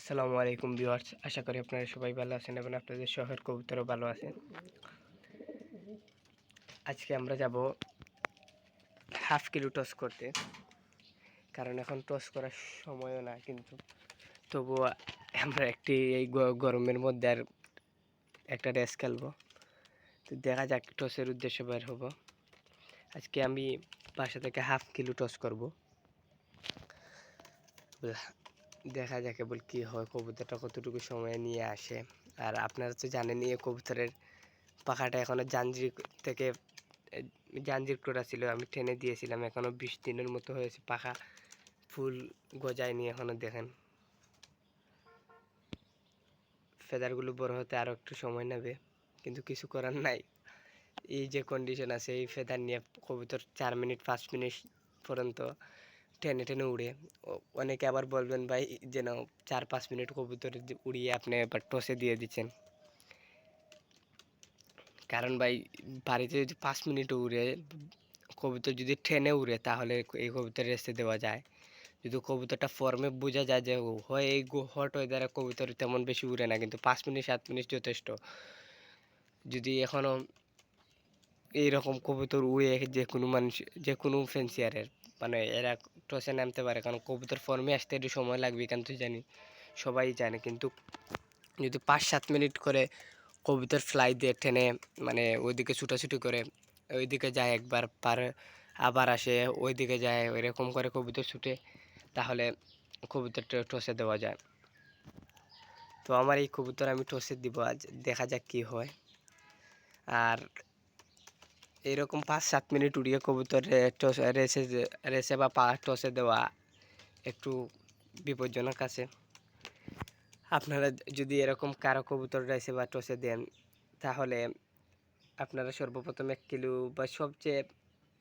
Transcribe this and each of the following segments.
আসসালামু আলাইকুম ভিউয়ার্স, আশা করি আপনারা সবাই ভালো আছেন এবং আপনাদের শহর কবুতরও ভালো আছে। আজকে আমরা যাব হাফ কিলো টস করতে, কারণ এখন টস করার সময়ও না, কিন্তু তবুও আমরা এই গরমের মধ্যে আর একটা রেস খেলবো। তো দেখা যাক, টসের উদ্দেশ্যে বের হব। আজকে আমি বাসা থেকে হাফ কিলো টস করব। দেখা যাক কেবল কী হয়, কবুতরটা কতটুকু সময় নিয়ে আসে। আর আপনারা তো জানেনই, এই কবুতরের পাখাটা এখনও জাঞ্জির করা ছিল, আমি টেনে দিয়েছিলাম। এখনও 20 দিনের মতো হয়েছে, পাখা ফুল গজায়নি এখনও। দেখেন, ফেদারগুলো বড় হতে আরও একটু সময় নেবে, কিন্তু কিছু করার নাই। এই যে কন্ডিশন আছে, এই ফেদার নিয়ে কবুতর 4 মিনিট 5 মিনিট পর্যন্ত টেনে টেনে উড়ে। অনেকে আবার বলবেন, ভাই যেন 4-5 মিনিট কবুতর উড়িয়ে আপনি এবার টসে দিয়ে দিচ্ছেন। কারণ ভাই, বাড়িতে যদি 5 মিনিট উড়ে কবুতর যদি ট্রেনে উড়ে, তাহলে এই কবুতর রেস্টে দেওয়া যায়। যদি কবুতরটা ফর্মে বোঝা যায় যে হয় এই হট ওয়েদারে কবুতর তেমন বেশি উড়ে না, কিন্তু 5 মিনিট 7 মিনিট যথেষ্ট। যদি এখনও এইরকম কবুতর উড়ে, যে কোনো মানুষ, যে কোনো ফেন্সিয়ারের মানে এরা টসে নামতে পারে, কারণ কবুতর ফর্মে আসতে একটু সময় লাগবে, কিন্তু জানি সবাই জানে। কিন্তু যদি 5-7 মিনিট করে কবুতর ফ্লাই দিয়ে টেনে, মানে ওইদিকে ছুটাছুটি করে, ওইদিকে যায় একবার, আবার আসে, ওইদিকে যায়, ওইরকম করে কবুতর ছুটে, তাহলে কবুতরটা টসে দেওয়া যায়। তো আমার এই কবুতর আমি টসে দিব আজ, দেখা যাক কি হয়। আর এরকম 5-7 মিনিট উড়িয়ে কবুতর রেসে বা টসে দেওয়া একটু বিপজ্জনক আছে। আপনারা যদি এরকম কারো কবুতর রেসে বা টসে দেন, তাহলে আপনারা সর্বপ্রথম 1 কিলো বা সবচেয়ে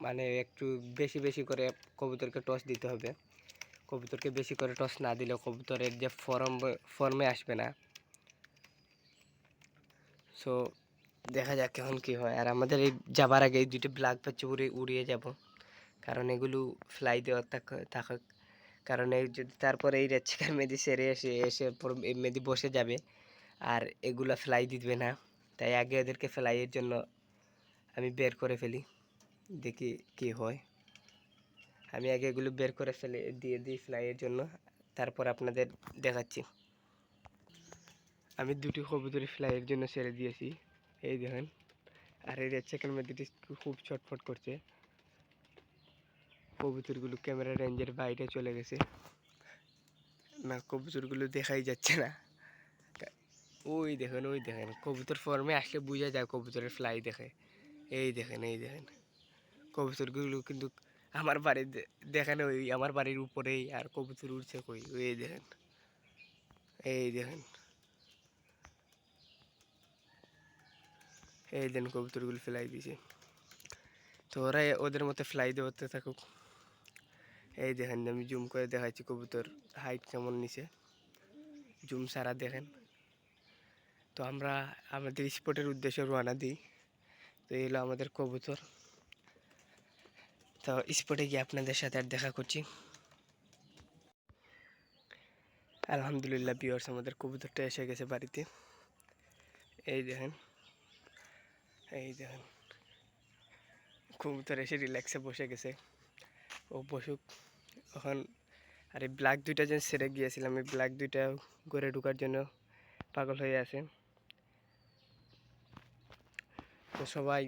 মানে একটু বেশি বেশি করে কবুতরকে টস দিতে হবে। কবুতরকে বেশি করে টস না দিলে কবুতরের যে ফর্মে আসবে না। সো দেখা যাক এখন কি হয়। আর আমাদের এই যাবার আগে এই 2টি ব্ল্যাক বাচ্চা উড়িয়ে যাব, কারণ এগুলো ফ্লাই দেওয়ার থাকুক। কারণ এই যদি তারপরে এই রেড চিকার মেদি সেরে এসে এই মেদি বসে যাবে, আর এগুলা ফ্লাই দিবে না। তাই আগে এদেরকে ফ্লাইয়ের জন্য আমি বের করে ফেলি, দেখি কি হয়। আমি আগে এগুলো বের করে ফেলে দিয়ে দিই ফ্লাইয়ের জন্য, তারপর আপনাদের দেখাচ্ছি। আমি 2টি কবুতরই ফ্লাইয়ের জন্য ছেড়ে দিয়েছি, এই দেখেন। আর এই রেড চিকেন মেদিটি খুব ছটফট করছে। কবুতরগুলো ক্যামেরা রেঞ্জের বাইরে চলে গেছে, না কবুতরগুলো দেখাই যাচ্ছে না। ওই দেখেন, ওই দেখেন, কবুতর ফর্মে আসলে বোঝা যায় কবুতরের ফ্লাই দেখে। এই দেখেন, এই দেখেন, কবুতরগুলো কিন্তু আমার বাড়ির দেখেন, ওই আমার বাড়ির উপরেই, আর কবুতর উড়ছে কই, এই দেখেন, এই দেখেন, এই দেন কবুতরগুলো ফ্লাই দিছে। তো ওরা ওদের মতো ফ্লাই দেওয়াতে থাকুক। এই দেখেন, আমি জুম করে দেখাচ্ছি কবুতর হাইট কেমন নিচে, জুম সারা দেখেন। তো আমরা আমাদের স্পটের উদ্দেশ্যে রওনা দিই। তো এই হলো আমাদের কবুতর। তো স্পটে গিয়ে আপনাদের সাথে আর দেখা করছি। আলহামদুলিল্লাহ ভিউয়ার্স, আমাদের কবুতরটা এসে গেছে বাড়িতে। এই দেখেন, এই দেখেন, কবুতর এসে রিল্যাক্সে বসে গেছে। ও বসুক এখন। আর এই ব্ল্যাক 2টা যে ছেড়ে গিয়েছিলাম, এই ব্ল্যাক 2টা ঘরে ঢোকার জন্য পাগল হয়ে আছে। তো সবাই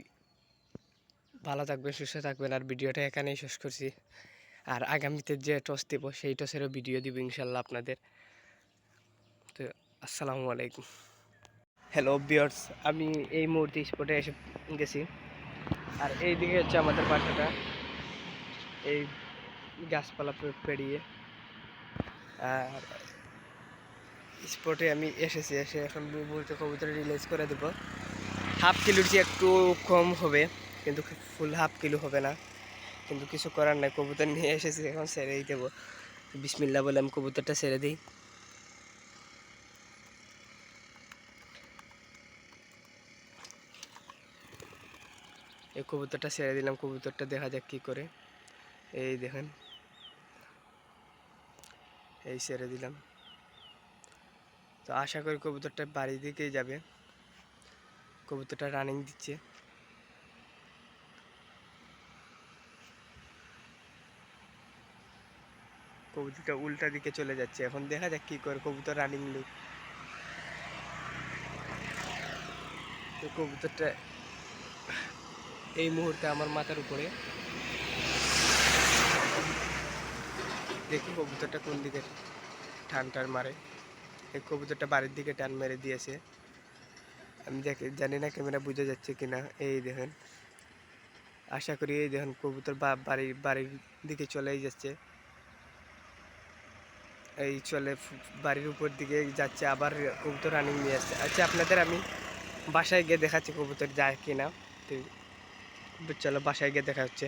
ভালো থাকবেন, সুস্থ থাকবেন। আর ভিডিওটা এখানেই শেষ করছি। আর আগামীতে যে টস দেবো, সেই টসেরও ভিডিও দিব ইনশাল্লাহ আপনাদের। তো আসসালামু আলাইকুম। হ্যালো ভিউয়ার্স, আমি এই মুহূর্তে স্পটে এসে গেছি। আর এই দিকে হচ্ছে আমাদের বাসাটা, এই গাছপালা পেরিয়ে। আর স্পটে আমি এসে এখন মুহূর্তে কবুতর রিলিজ করে দেবো। হাফ কিলোর চেয়ে একটু কম হবে, কিন্তু ফুল হাফ কিলো হবে না, কিন্তু কিছু করার নাই। কবুতর নিয়ে এসেছি, এখন ছেড়েই দেবো। বিসমিল্লাহ বলে আমি কবুতরটা ছেড়ে দিই। এই কবুতরটা ছেড়ে দিলাম, কবুতরটা দেখা যাক কি করে। এই দেখেন, এই ছেড়ে দিলাম। তো আশা করি কবুতরটা বাড়ির দিকেই যাবে। কবুতরটা রানিং দিচ্ছে। কবুতরটা উল্টা দিকে চলে যাচ্ছে, এখন দেখা যাক কি করে। কবুতর রানিং লুক। তো কবুতরটা এই মুহূর্তে আমার মাথার উপরে। দেখি কবুতরটা কোন দিকে টান মারে। এই কবুতরটা বাড়ির দিকে টান মেরে দিয়েছে। আমি জানি না ক্যামেরা বুঝে যাচ্ছে কিনা। এই দেখেন, আশা করি এই দেখেন কবুতর বাড়ির দিকে চলেই যাচ্ছে। এই চলে বাড়ির উপর দিকে যাচ্ছে, আবার কবুতর রানিং নিয়ে আসছে। আচ্ছা, আপনাদের আমি বাসায় গিয়ে দেখাচ্ছি কবুতর যায় কিনা। তো চলো বাসায় গিয়ে দেখা হচ্ছে।